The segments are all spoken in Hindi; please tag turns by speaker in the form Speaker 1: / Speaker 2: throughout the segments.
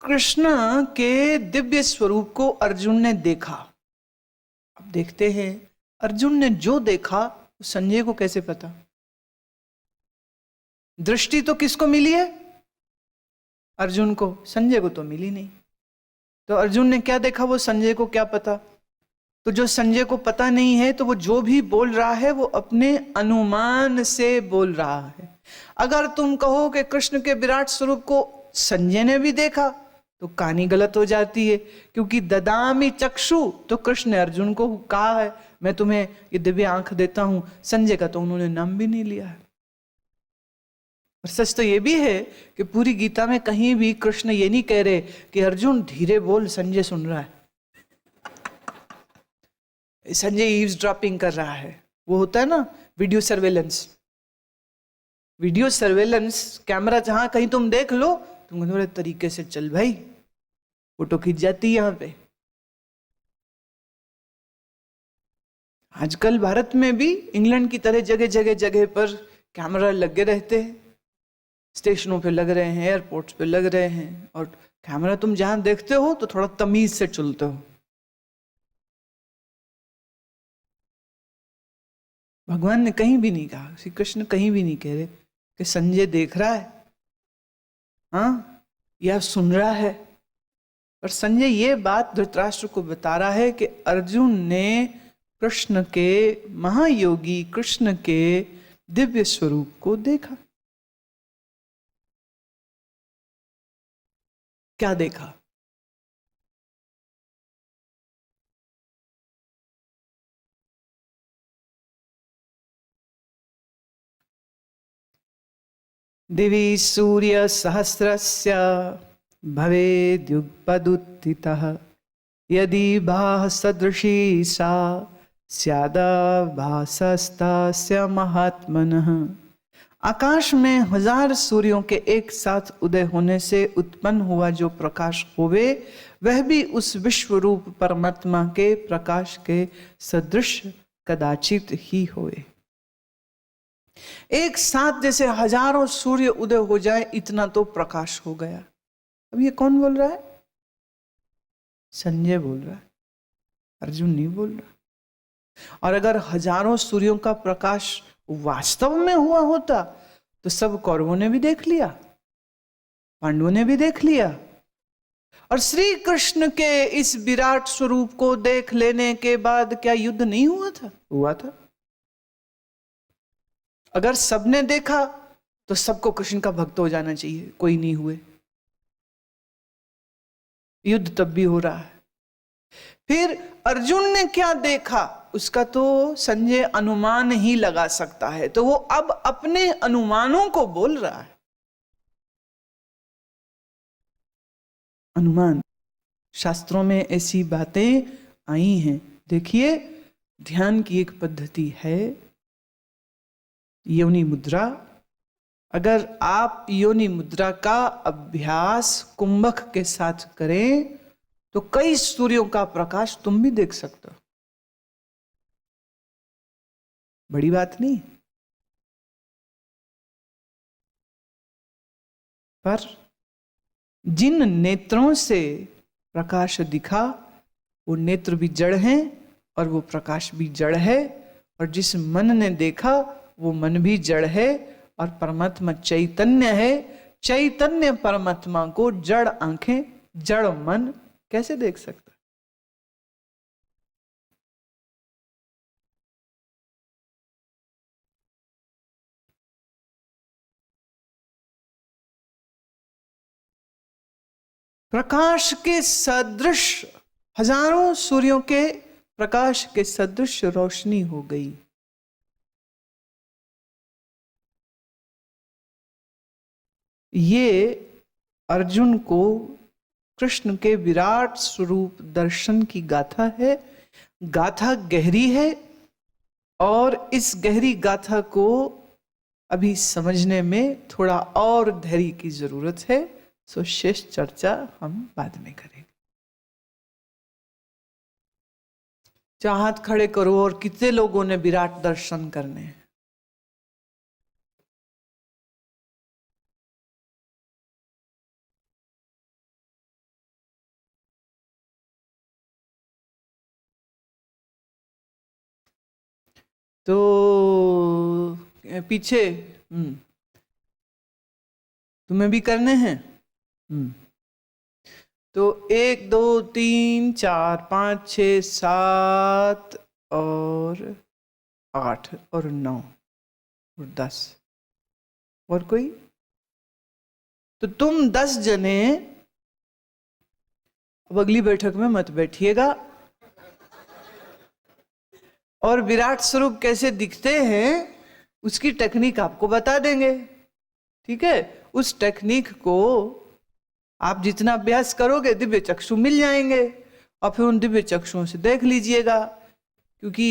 Speaker 1: कृष्ण के दिव्य स्वरूप को अर्जुन ने देखा। अब देखते हैं अर्जुन ने जो देखा संजय को कैसे पता? दृष्टि तो किसको मिली है? अर्जुन को, संजय को तो मिली नहीं। तो अर्जुन ने क्या देखा वो संजय को क्या पता? तो जो संजय को पता नहीं है तो वो जो भी बोल रहा है वो अपने अनुमान से बोल रहा है। अगर तुम कहो कि कृष्ण के विराट स्वरूप को संजय ने भी देखा तो कहानी गलत हो जाती है, क्योंकि ददामि चक्षु तो कृष्ण ने अर्जुन को कहा है मैं तुम्हें ये दिव्य आंख देता हूं। संजय का तो उन्होंने नाम भी नहीं लिया है। और सच तो ये भी है कि पूरी गीता में कहीं भी कृष्ण ये नहीं कह रहे कि अर्जुन धीरे बोल संजय सुन रहा है, संजय ईव्सड्रॉपिंग कर रहा है। वो होता है ना video surveillance. Video surveillance camera जहां कहीं तुम देख लो, तुम थोड़े तरीके से चल भाई, फोटो खींच जाती है यहां पे। आजकल भारत में भी इंग्लैंड की तरह जगह जगह जगह पर कैमरा लगे रहते हैं। स्टेशनों पे लग रहे हैं, एयरपोर्ट्स पे लग रहे हैं, और कैमरा तुम जहां देखते हो तो थोड़ा तमीज से चलते हो। भगवान ने कहीं भी नहीं कहा, श्री कृष्ण कहीं भी नहीं कह रहे कि संजय देख रहा है हाँ या सुन रहा है। पर संजय ये बात धृतराष्ट्र को बता रहा है कि अर्जुन ने कृष्ण के, महायोगी कृष्ण के दिव्य स्वरूप को देखा। क्या देखा? दिवि सूर्य सहस्रस्य भवेद्युगपदुत्थितः यदि भाः सदृशी सा स्यादाभासस्तस्य महात्मनः। आकाश में 1000 सूर्यों के एक साथ उदय होने से उत्पन्न हुआ जो प्रकाश होवे, वह भी उस विश्व रूप परमात्मा के प्रकाश के सदृश कदाचित ही होवे। एक साथ जैसे हजारों सूर्य उदय हो जाए इतना तो प्रकाश हो गया। अब ये कौन बोल रहा है? संजय बोल रहा है, अर्जुन नहीं बोल रहा। और अगर हजारों सूर्यों का प्रकाश वास्तव में हुआ होता तो सब कौरवों ने भी देख लिया, पांडवों ने भी देख लिया, और श्री कृष्ण के इस विराट स्वरूप को देख लेने के बाद क्या युद्ध नहीं हुआ था? हुआ था। अगर सबने देखा तो सबको कृष्ण का भक्त हो जाना चाहिए, कोई नहीं हुए। युद्ध तब भी हो रहा है। फिर अर्जुन ने क्या देखा उसका तो संजय अनुमान ही लगा सकता है, तो वो अब अपने अनुमानों को बोल रहा है। अनुमान, शास्त्रों में ऐसी बातें आई हैं। देखिए, ध्यान की एक पद्धति है योनि मुद्रा। अगर आप योनि मुद्रा का अभ्यास कुंभक के साथ करें तो कई सूर्यों का प्रकाश तुम भी देख सकते हो। बड़ी बात नहीं। पर जिन नेत्रों से प्रकाश दिखा वो नेत्र भी जड़ हैं और वो प्रकाश भी जड़ है, और जिस मन ने देखा वो मन भी जड़ है, और परमात्मा चैतन्य है। चैतन्य परमात्मा को जड़ आंखें, जड़ मन कैसे देख सकता? प्रकाश के सदृश, हजारों सूर्यों के प्रकाश के सदृश रोशनी हो गई। ये अर्जुन को कृष्ण के विराट स्वरूप दर्शन की गाथा है। गाथा गहरी है और इस गहरी गाथा को अभी समझने में थोड़ा और धैर्य की जरूरत है। सो शेष चर्चा हम बाद में करेंगे। चाहत खड़े करो और कितने लोगों ने विराट दर्शन करने हैं? तो पीछे तुम्हें भी करने हैं। तो 1 2 3 4 5 6 7 और 8 और 9 और 10 और कोई। तो तुम 10 जने अब अगली बैठक में मत बैठिएगा, और विराट स्वरूप कैसे दिखते हैं उसकी टेक्निक आपको बता देंगे। ठीक है, उस टेक्निक को आप जितना अभ्यास करोगे दिव्य चक्षु मिल जाएंगे, और फिर उन दिव्य चक्षुओं से देख लीजिएगा, क्योंकि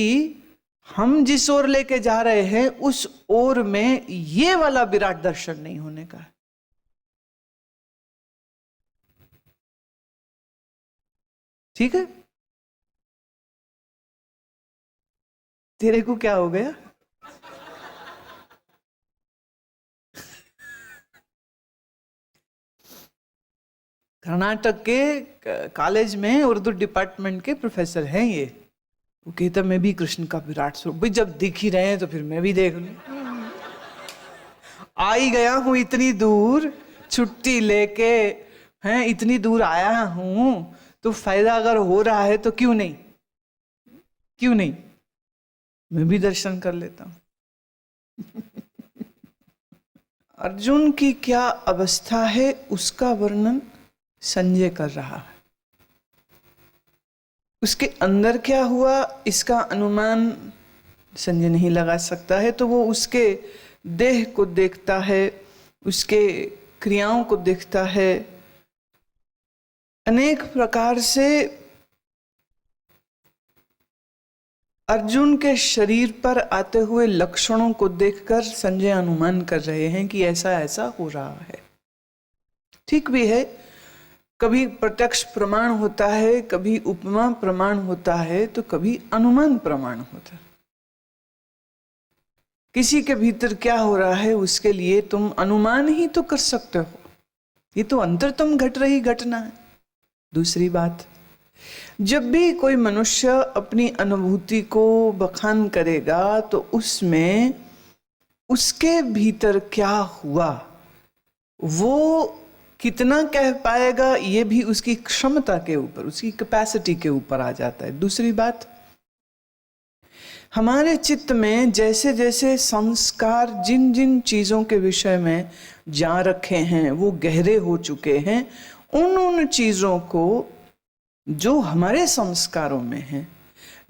Speaker 1: हम जिस ओर लेके जा रहे हैं उस ओर में ये वाला विराट दर्शन नहीं होने का। ठीक है, तेरे को क्या हो गया? कर्नाटक के कॉलेज में उर्दू डिपार्टमेंट के प्रोफेसर हैं ये। वो कहता मैं भी कृष्ण का विराट स्वरूप, भाई जब दिख ही रहे हैं तो फिर मैं भी देख लूं। आ ही गया हूं इतनी दूर, छुट्टी लेके हैं, इतनी दूर आया हूं, तो फायदा अगर हो रहा है तो क्यों नहीं, क्यों नहीं, मैं भी दर्शन कर लेता हूं। अर्जुन की क्या अवस्था है उसका वर्णन संजय कर रहा है। उसके अंदर क्या हुआ इसका अनुमान संजय नहीं लगा सकता है, तो वो उसके देह को देखता है, उसके क्रियाओं को देखता है, अनेक प्रकार से अर्जुन के शरीर पर आते हुए लक्षणों को देखकर संजय अनुमान कर रहे हैं कि ऐसा ऐसा हो रहा है। ठीक भी है, कभी प्रत्यक्ष प्रमाण होता है, कभी उपमा प्रमाण होता है, तो कभी अनुमान प्रमाण होता है। किसी के भीतर क्या हो रहा है उसके लिए तुम अनुमान ही तो कर सकते हो, ये तो अंतरतम घट रही घटना है। दूसरी बात, जब भी कोई मनुष्य अपनी अनुभूति को बखान करेगा तो उसमें उसके भीतर क्या हुआ वो कितना कह पाएगा ये भी उसकी क्षमता के ऊपर, उसकी कैपेसिटी के ऊपर आ जाता है। दूसरी बात, हमारे चित्त में जैसे जैसे संस्कार जिन जिन चीजों के विषय में जा रखे हैं वो गहरे हो चुके हैं, उन चीजों को जो हमारे संस्कारों में है,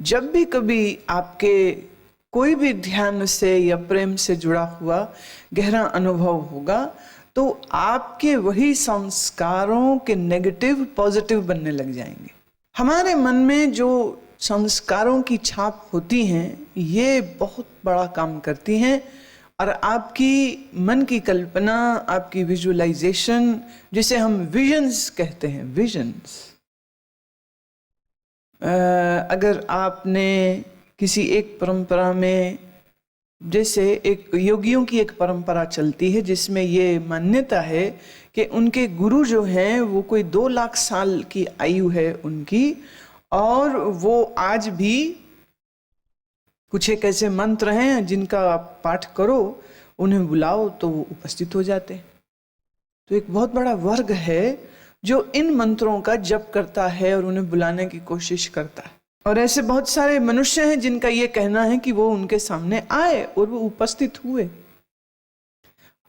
Speaker 1: जब भी कभी आपके कोई भी ध्यान से या प्रेम से जुड़ा हुआ गहरा अनुभव होगा तो आपके वही संस्कारों के नेगेटिव पॉजिटिव बनने लग जाएंगे। हमारे मन में जो संस्कारों की छाप होती हैं ये बहुत बड़ा काम करती हैं, और आपकी मन की कल्पना, आपकी विजुअलाइजेशन, जिसे हम विजन्स कहते हैं, विजन्स, अगर आपने किसी एक परंपरा में, जैसे एक योगियों की एक परंपरा चलती है जिसमें ये मान्यता है कि उनके गुरु जो हैं वो कोई 2 लाख साल की आयु है उनकी, और वो आज भी कुछ एक ऐसे मंत्र हैं जिनका आप पाठ करो, उन्हें बुलाओ तो वो उपस्थित हो जाते हैं। तो एक बहुत बड़ा वर्ग है जो इन मंत्रों का जप करता है और उन्हें बुलाने की कोशिश करता है, और ऐसे बहुत सारे मनुष्य हैं जिनका ये कहना है कि वो उनके सामने आए और वो उपस्थित हुए।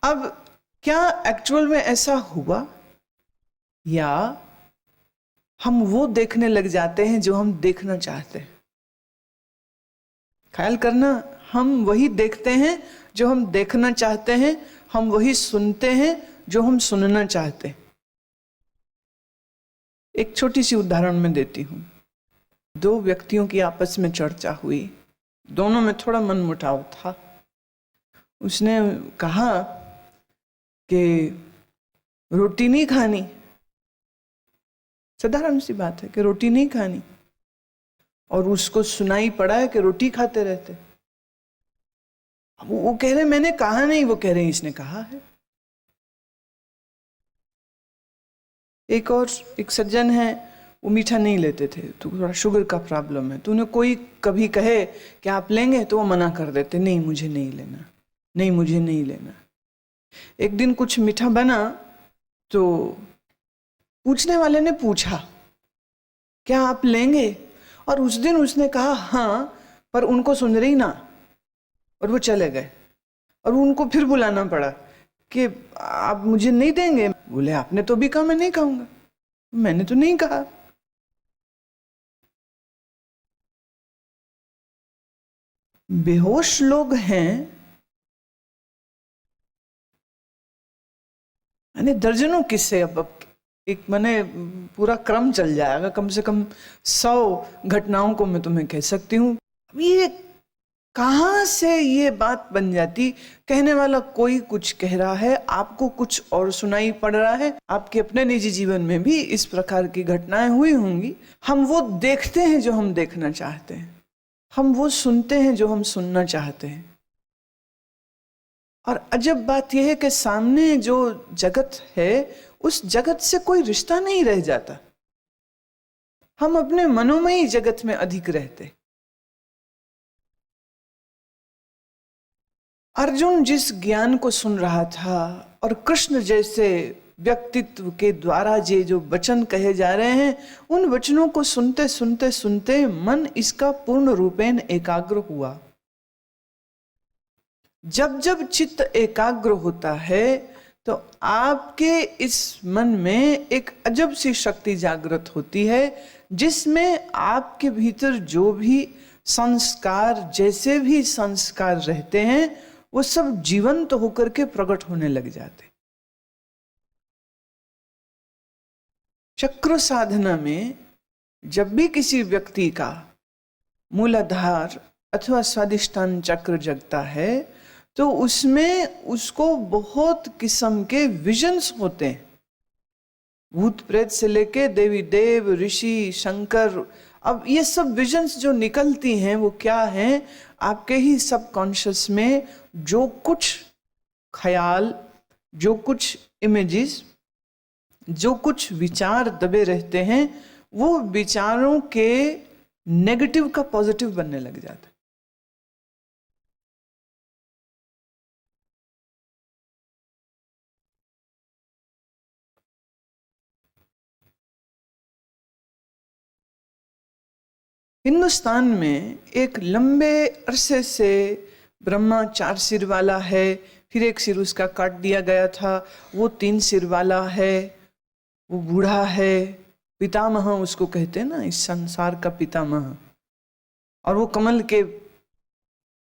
Speaker 1: अब क्या एक्चुअल में ऐसा हुआ, या हम वो देखने लग जाते हैं जो हम देखना चाहते हैं? ख्याल करना, हम वही देखते हैं जो हम देखना चाहते हैं, हम वही सुनते हैं जो हम सुनना चाहते हैं। एक छोटी सी उदाहरण मैं देती हूँ। 2 व्यक्तियों की आपस में चर्चा हुई, दोनों में थोड़ा मनमुटाव था। उसने कहा कि रोटी नहीं खानी, साधारण सी बात है कि रोटी नहीं खानी, और उसको सुनाई पड़ा है कि रोटी खाते रहते। वो कह रहे मैंने कहा नहीं, वो कह रहे इसने कहा है। एक सज्जन है, वो मीठा नहीं लेते थे, तो थोड़ा शुगर का प्रॉब्लम है, तो उन्हें कोई कभी कहे कि आप लेंगे तो वो मना कर देते, नहीं मुझे नहीं लेना, नहीं मुझे नहीं लेना। एक दिन कुछ मीठा बना तो पूछने वाले ने पूछा क्या आप लेंगे, और उस दिन उसने कहा हाँ, पर उनको सुन रही ना, और वो चले गए। और उनको फिर बुलाना पड़ा कि आप मुझे नहीं देंगे। बोले आपने तो भी कहा मैं नहीं खाऊंगा। मैंने तो नहीं कहा। बेहोश लोग हैं, यानी दर्जनों किस्से, अब एक मैंने पूरा क्रम चल जाएगा, कम से कम 100 घटनाओं को मैं तुम्हें कह सकती हूँ। ये कहाँ से ये बात बन जाती, कहने वाला कोई कुछ कह रहा है, आपको कुछ और सुनाई पड़ रहा है। आपके अपने निजी जीवन में भी इस प्रकार की घटनाएं हुई होंगी। हम वो देखते हैं जो हम देखना चाहते हैं, हम वो सुनते हैं जो हम सुनना चाहते हैं। और अजब बात यह है कि सामने जो जगत है उस जगत से कोई रिश्ता नहीं रह जाता। हम अपने मनोमयी जगत में अधिक रहते। अर्जुन जिस ज्ञान को सुन रहा था और कृष्ण जैसे व्यक्तित्व के द्वारा जो वचन कहे जा रहे हैं, उन वचनों को सुनते सुनते सुनते मन इसका पूर्ण रूपेण एकाग्र हुआ। जब जब चित्त एकाग्र होता है तो आपके इस मन में एक अजब सी शक्ति जागृत होती है, जिसमें आपके भीतर जो भी संस्कार, जैसे भी संस्कार रहते हैं, वो सब जीवंत होकर के प्रकट होने लग जाते। चक्र साधना में जब भी किसी व्यक्ति का मूलाधार अथवा स्वादिष्ठान चक्र जगता है तो उसमें उसको बहुत किस्म के विजन्स होते हैं। भूत प्रेत से लेके देवी देव, ऋषि, शंकर, अब ये सब विजन्स जो निकलती हैं वो क्या हैं? आपके ही सबकॉन्शियस में जो कुछ ख्याल, जो कुछ इमेजेस, जो कुछ विचार दबे रहते हैं, वो विचारों के नेगेटिव का पॉजिटिव बनने लग जाता है। हिंदुस्तान में एक लंबे अरसे से ब्रह्मा 4 सिर वाला है, फिर एक सिर उसका काट दिया गया था, वो 3 सिर वाला है, वो बूढ़ा है, पितामह उसको कहते हैं ना, इस संसार का पितामह। और वो कमल के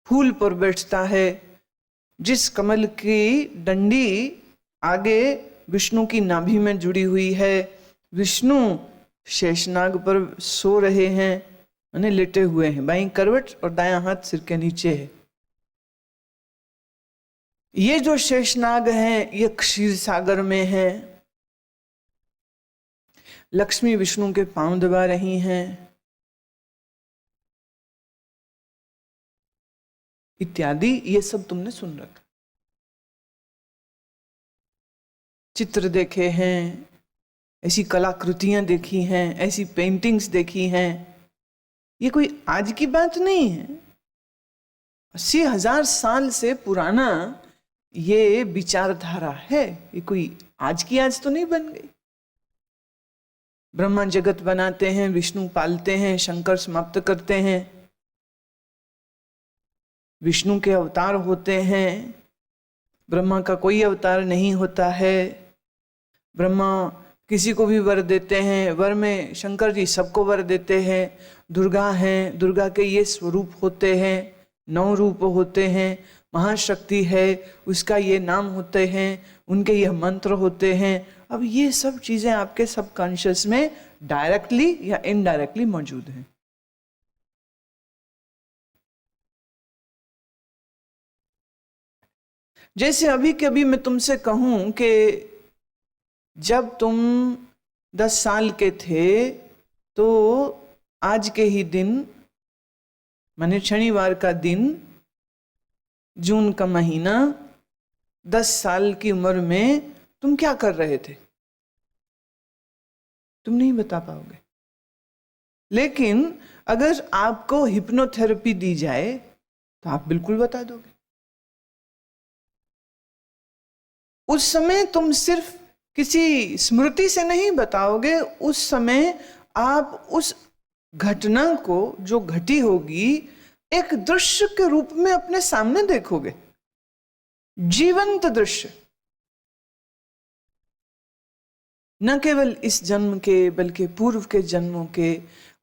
Speaker 1: फूल पर बैठता है, जिस कमल की डंडी आगे विष्णु की नाभि में जुड़ी हुई है। विष्णु शेषनाग पर सो रहे हैं, यानी लेटे हुए हैं, बाईं करवट और दायां हाथ सिर के नीचे है। ये जो शेषनाग हैं ये क्षीर सागर में है। लक्ष्मी विष्णु के पांव दबा रही हैं, इत्यादि। ये सब तुमने सुन रखा, चित्र देखे हैं, ऐसी कलाकृतियां देखी हैं, ऐसी पेंटिंग्स देखी हैं। ये कोई आज की बात नहीं है, 80,000 साल से पुराना ये विचारधारा है। ये कोई आज की आज तो नहीं बन गई। ब्रह्मा जगत बनाते हैं, विष्णु पालते हैं, शंकर समाप्त करते हैं, विष्णु के अवतार होते हैं, ब्रह्मा का कोई अवतार नहीं होता है। ब्रह्मा किसी को भी वर देते हैं, वर में शंकर जी सबको वर देते हैं। दुर्गा हैं, दुर्गा के ये स्वरूप होते हैं, 9 रूप होते हैं। महाशक्ति है, उसका ये नाम होते हैं, उनके ये मंत्र होते हैं। अब ये सब चीजें आपके सबकॉन्शियस में डायरेक्टली या इनडायरेक्टली मौजूद हैं। जैसे अभी के अभी मैं तुमसे कहूं कि जब तुम 10 साल के थे तो आज के ही दिन, माने शनिवार का दिन, जून का महीना, 10 साल की उम्र में तुम क्या कर रहे थे? तुम नहीं बता पाओगे। लेकिन अगर आपको हिप्नोथेरेपी दी जाए तो आप बिल्कुल बता दोगे। उस समय तुम सिर्फ किसी स्मृति से नहीं बताओगे, उस समय आप उस घटना को जो घटी होगी एक दृश्य के रूप में अपने सामने देखोगे, जीवंत दृश्य। न केवल इस जन्म के बल्कि पूर्व के जन्मों के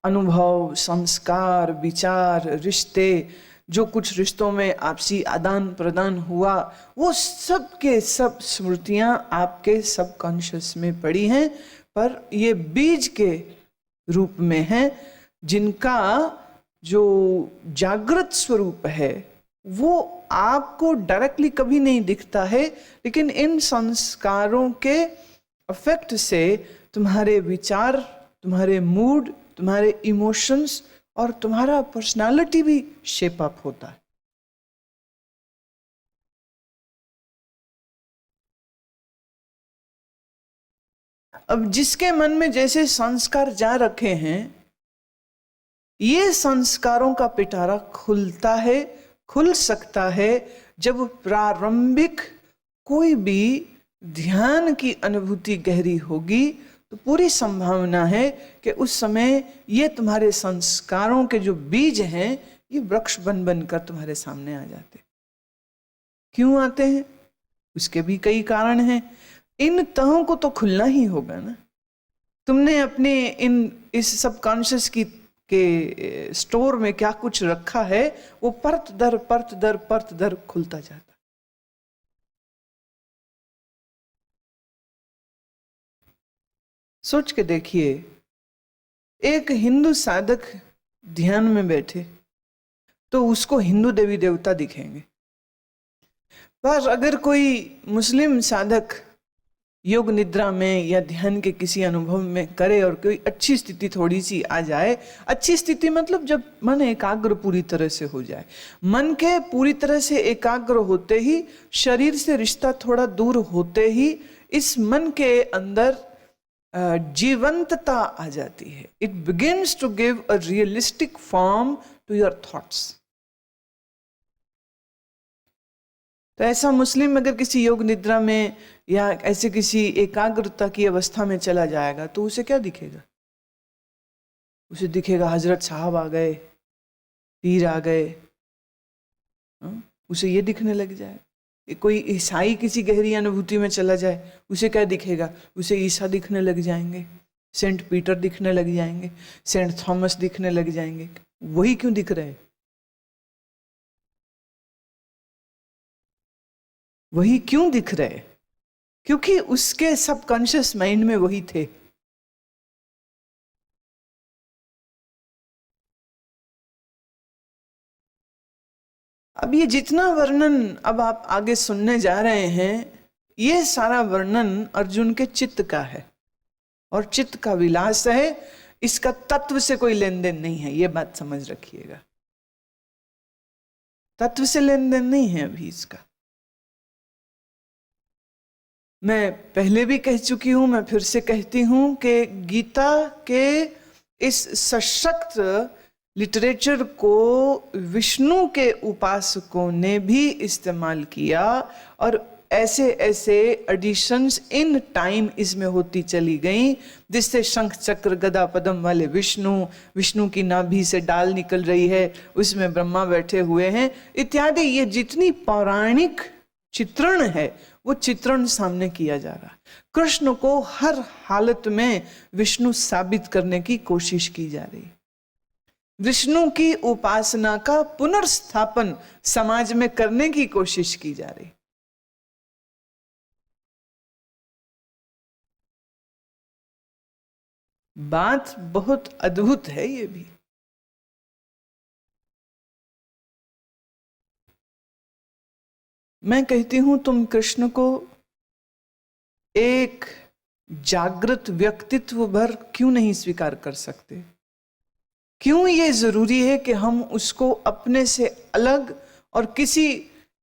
Speaker 1: अनुभव, संस्कार, विचार, रिश्ते, जो कुछ रिश्तों में आपसी आदान प्रदान हुआ, वो सब के सब स्मृतियां आपके सबकॉन्शियस में पड़ी हैं, पर ये बीज के रूप में हैं जिनका जो जागृत स्वरूप है वो आपको डायरेक्टली कभी नहीं दिखता है, लेकिन इन संस्कारों के अफेक्ट से तुम्हारे विचार, तुम्हारे मूड, तुम्हारे इमोशंस और तुम्हारा पर्सनालिटी भी शेप अप होता है। अब जिसके मन में जैसे संस्कार जा रखे हैं, ये संस्कारों का पिटारा खुल सकता है जब प्रारंभिक कोई भी ध्यान की अनुभूति गहरी होगी, तो पूरी संभावना है कि उस समय ये तुम्हारे संस्कारों के जो बीज हैं ये वृक्ष बन बनकर तुम्हारे सामने आ जाते। क्यों आते हैं? उसके भी कई कारण हैं। इन तहों को तो खुलना ही होगा ना। तुमने अपने इस सबकॉन्शियस के स्टोर में क्या कुछ रखा है, वो परत दर खुलता जाता। सोच के देखिए, एक हिंदू साधक ध्यान में बैठे तो उसको हिंदू देवी देवता दिखेंगे, पर अगर कोई मुस्लिम साधक योग निद्रा में या ध्यान के किसी अनुभव में करे और कोई अच्छी स्थिति थोड़ी सी आ जाए, अच्छी स्थिति मतलब जब मन एकाग्र पूरी तरह से हो जाए, मन के पूरी तरह से एकाग्र होते ही, शरीर से रिश्ता थोड़ा दूर होते ही इस मन के अंदर जीवंतता आ जाती है। It begins to give a realistic form to your thoughts. तो ऐसा मुस्लिम अगर किसी योग निद्रा में या ऐसे किसी एकाग्रता की अवस्था में चला जाएगा तो उसे क्या दिखेगा? उसे दिखेगा हजरत साहब आ गए, पीर आ गए, उसे ये दिखने लग जाए। कोई ईसाई किसी गहरी अनुभूति में चला जाए, उसे क्या दिखेगा? उसे ईसा दिखने लग जाएंगे, सेंट पीटर दिखने लग जाएंगे, सेंट थॉमस दिखने लग जाएंगे। वही क्यों दिख रहे? वही क्यों दिख रहे? क्योंकि उसके सबकॉन्शियस माइंड में वही थे। अब ये जितना वर्णन अब आप आगे सुनने जा रहे हैं, ये सारा वर्णन अर्जुन के चित्त का है और चित्त का विलास है। इसका तत्व से कोई लेन देन नहीं है, ये बात समझ रखिएगा। तत्व से लेन देन नहीं है अभी इसका। मैं पहले भी कह चुकी हूं, मैं फिर से कहती हूं कि गीता के इस सशक्त लिटरेचर को विष्णु के उपासकों ने भी इस्तेमाल किया और ऐसे ऐसे एडिशंस इन टाइम इसमें होती चली गई, जिससे शंख चक्र गदा पद्म वाले विष्णु की नाभि से डाल निकल रही है, उसमें ब्रह्मा बैठे हुए हैं इत्यादि। ये जितनी पौराणिक चित्रण है वो चित्रण सामने किया जा रहा। कृष्ण को हर हालत में विष्णु साबित करने की कोशिश की जा रही। विष्णु की उपासना का पुनर्स्थापन समाज में करने की कोशिश की जा रही। बात बहुत अद्भुत है ये भी। मैं कहती हूं तुम कृष्ण को एक जागृत व्यक्तित्व भर क्यों नहीं स्वीकार कर सकते? क्यों ये जरूरी है कि हम उसको अपने से अलग और किसी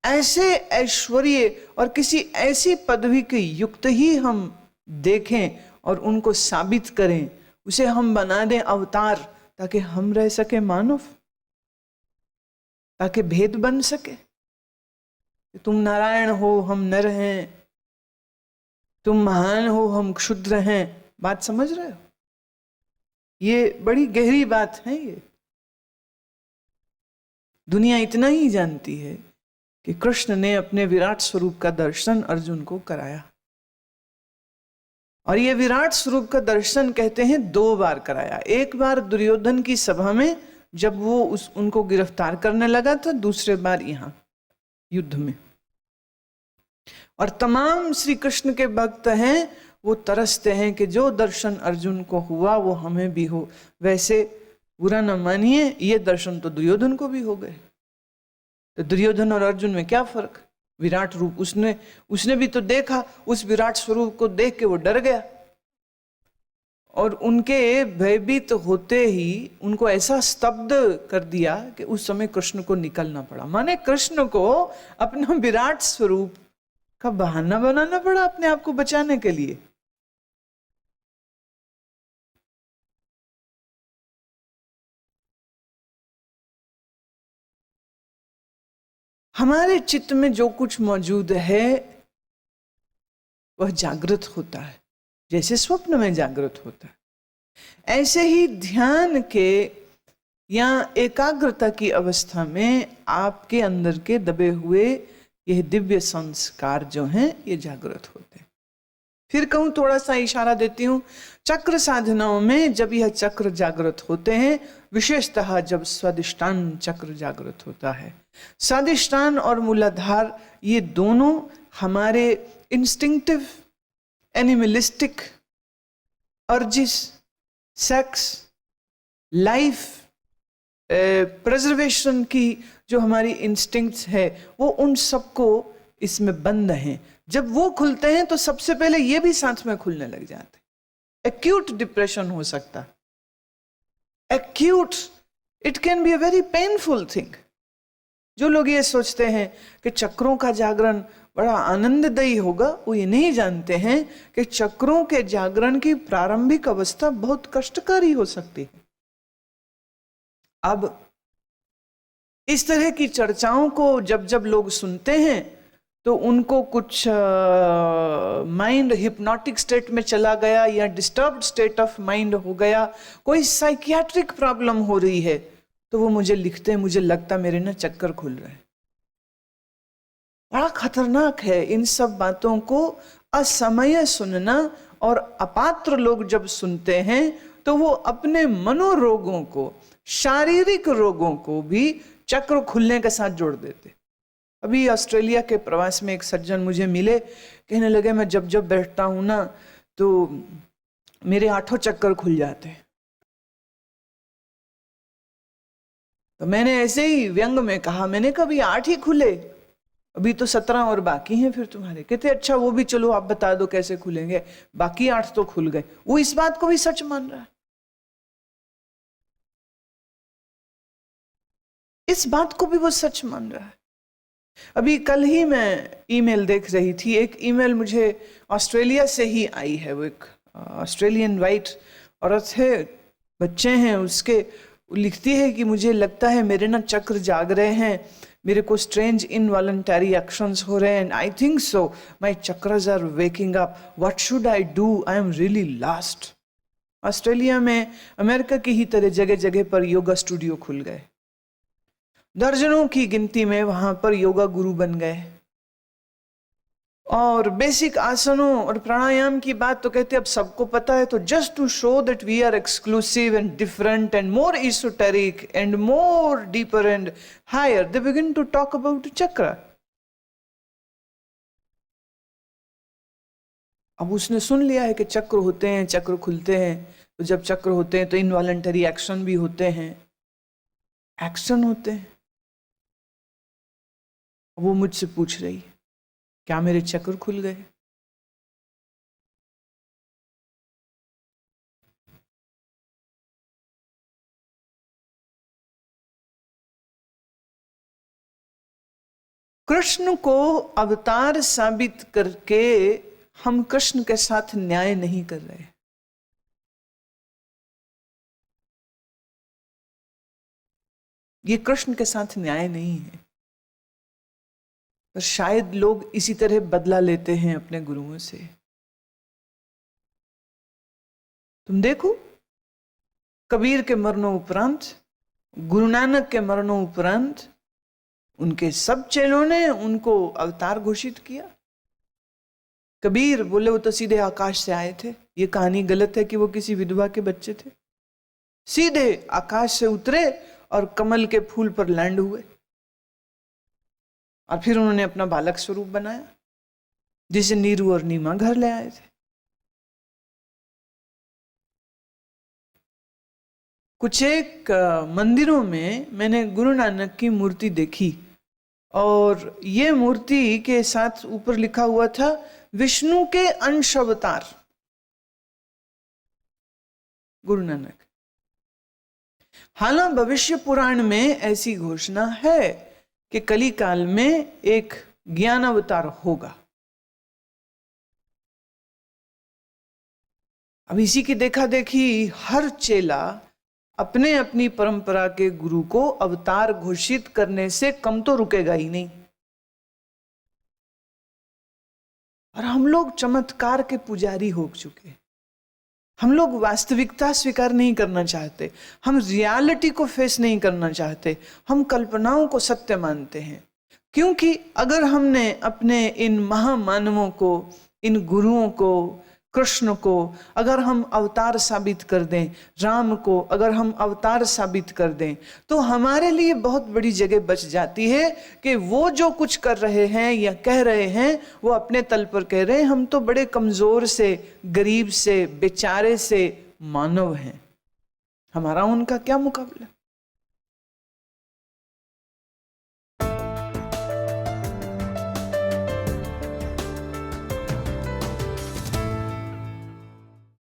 Speaker 1: ऐसे ऐश्वर्य और किसी ऐसी पदवी के युक्त ही हम देखें और उनको साबित करें, उसे हम बना दें अवतार, ताकि हम रह सके मानव, ताकि भेद बन सके। तुम नारायण हो, हम नर हैं, तुम महान हो, हम क्षुद्र हैं। बात समझ रहे हो? ये बड़ी गहरी बात है। ये दुनिया इतना ही जानती है कि कृष्ण ने अपने विराट स्वरूप का दर्शन अर्जुन को कराया, और ये विराट स्वरूप का दर्शन कहते हैं 2 बार कराया। एक बार दुर्योधन की सभा में जब वो उनको गिरफ्तार करने लगा था, दूसरे बार यहां युद्ध में। और तमाम श्री कृष्ण के भक्त हैं, वो तरसते हैं कि जो दर्शन अर्जुन को हुआ वो हमें भी हो। वैसे बुरा न मानिए, ये दर्शन तो दुर्योधन को भी हो गए। तो दुर्योधन और अर्जुन में क्या फर्क? विराट रूप उसने भी तो देखा, उस विराट स्वरूप को देख के वो डर गया, और उनके भयभीत होते ही उनको ऐसा स्तब्ध कर दिया कि उस समय कृष्ण को निकलना पड़ा। माने कृष्ण को अपना विराट स्वरूप का बहाना बनाना पड़ा अपने आप को बचाने के लिए। हमारे चित्त में जो कुछ मौजूद है वह जागृत होता है, जैसे स्वप्न में जागृत होता है। ऐसे ही ध्यान के या एकाग्रता की अवस्था में आपके अंदर के दबे हुए यह दिव्य संस्कार जो हैं ये जागृत होते हैं। फिर कहूं, थोड़ा सा इशारा देती हूं, चक्र साधनाओं में जब यह चक्र जागृत होते हैं, विशेषतः जब स्वादिष्टान चक्र जागृत होता है। स्वादिष्टान और मूलाधार ये दोनों हमारे instinctive animalistic urges, sex, life preservation की जो हमारी इंस्टिंक्ट्स है, वो उन सबको इसमें बंद हैं। जब वो खुलते हैं तो सबसे पहले ये भी साथ में खुलने लग जाते हैं। एक्यूट डिप्रेशन हो सकता, acute, it can be a very painful thing. जो लोग ये सोचते हैं कि चक्रों का जागरण बड़ा आनंददायी होगा, वो ये नहीं जानते हैं कि चक्रों के जागरण की प्रारंभिक अवस्था बहुत कष्टकारी हो सकती है। अब इस तरह की चर्चाओं को जब जब लोग सुनते हैं तो उनको कुछ माइंड हिप्नोटिक स्टेट में चला गया या डिस्टर्ब्ड स्टेट ऑफ माइंड हो गया, कोई साइकियाट्रिक प्रॉब्लम हो रही है, तो वो मुझे लिखते हैं, मुझे लगता मेरे ना चक्कर खुल रहे हैं। बड़ा खतरनाक है इन सब बातों को असमय सुनना, और अपात्र लोग जब सुनते हैं तो वो अपने मनोरोगों को, शारीरिक रोगों को भी चक्र खुलने के साथ जोड़ देते। अभी ऑस्ट्रेलिया के प्रवास में एक सज्जन मुझे मिले, कहने लगे मैं जब जब बैठता हूं ना तो मेरे 8 चक्कर खुल जाते हैं। तो मैंने ऐसे ही व्यंग में कहा, मैंने कहा अभी 8 ही खुले, अभी तो 17 और बाकी हैं फिर तुम्हारे। कहते अच्छा वो भी चलो आप बता दो कैसे खुलेंगे, बाकी 8 तो खुल गए। वो इस बात को भी सच मान रहा है, इस बात को भी वो सच मान रहा है। अभी कल ही मैं ईमेल देख रही थी, एक ईमेल मुझे ऑस्ट्रेलिया से ही आई है। वो एक ऑस्ट्रेलियन वाइट औरत है, बच्चे हैं उसके, वो लिखती है कि मुझे लगता है मेरे ना चक्र जाग रहे हैं, मेरे को स्ट्रेंज इनवॉलंटरी एक्शंस हो रहे हैं, and I think so my chakras are waking up, what should I do, I am really lost. Australia में अमेरिका की ही तरह जगह जगह पर योगा स्टूडियो खुल गए, दर्जनों की गिनती में वहां पर योगा गुरु बन गए, और बेसिक आसनों और प्राणायाम की बात तो कहते अब सबको पता है। तो just to show that we are exclusive and different and more esoteric and more deeper and higher, they begin to talk about chakra. अब उसने सुन लिया है कि चक्र होते हैं, चक्र खुलते हैं, तो जब चक्र होते हैं तो इनवॉलंटरी एक्शन भी होते हैं, एक्शन होते हैं। वो मुझसे पूछ रही क्या मेरे चक्र खुल गए? कृष्ण को अवतार साबित करके हम कृष्ण के साथ न्याय नहीं कर रहे। ये कृष्ण के साथ न्याय नहीं है। पर शायद लोग इसी तरह बदला लेते हैं अपने गुरुओं से। तुम देखो, कबीर के मरणों उपरांत, गुरु नानक के मरणों उपरांत उनके सब चेलों ने उनको अवतार घोषित किया। कबीर बोले वो तो सीधे आकाश से आए थे। ये कहानी गलत है कि वो किसी विधवा के बच्चे थे। सीधे आकाश से उतरे और कमल के फूल पर लैंड हुए, और फिर उन्होंने अपना बालक स्वरूप बनाया, जिसे नीरू और नीमा घर ले आए थे। कुछ एक मंदिरों में मैंने गुरु नानक की मूर्ति देखी, और ये मूर्ति के साथ ऊपर लिखा हुआ था विष्णु के अंश अवतार गुरु नानक। हालांकि भविष्य पुराण में ऐसी घोषणा है कि कली काल में एक ज्ञान अवतार होगा। अब इसी की देखा देखी हर चेला अपने अपनी परंपरा के गुरु को अवतार घोषित करने से कम तो रुकेगा ही नहीं। और हम लोग चमत्कार के पुजारी हो चुके। हम लोग वास्तविकता स्वीकार नहीं करना चाहते, हम रियलिटी को फेस नहीं करना चाहते, हम कल्पनाओं को सत्य मानते हैं। क्योंकि अगर हमने अपने इन महामानवों को, इन गुरुओं को, कृष्ण को अगर हम अवतार साबित कर दें, राम को अगर हम अवतार साबित कर दें, तो हमारे लिए बहुत बड़ी जगह बच जाती है कि वो जो कुछ कर रहे हैं या कह रहे हैं वो अपने तल पर कह रहे हैं। हम तो बड़े कमजोर से, गरीब से, बेचारे से मानव हैं, हमारा उनका क्या मुकाबला।